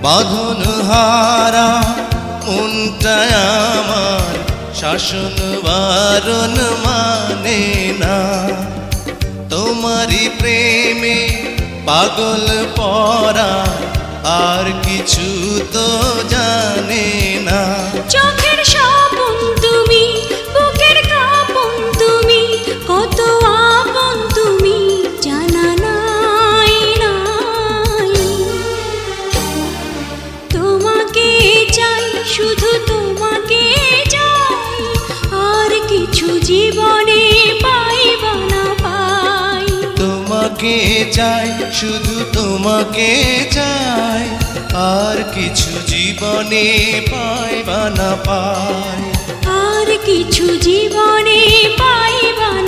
বাঁধন হারা মনটা আমার শাসন বারণ মানে না। তোমারই প্রেমে পাগল পরা আর কিছু তো জানে না। চোখের স্বপন তুমি, বুকের কাঁপন তুমি, কত আপন তুমি জানা নাই নাই। তোমাকে চাই, শুধু তোমাকে চাই, আর কিছু জীবনে পাইবা না পাই। তোমাকে চাই, শুধু তোমাকে চাই, আর কিছু জীবনে পাইবা না পাই। আর কিছু জীবনে পাইবা না।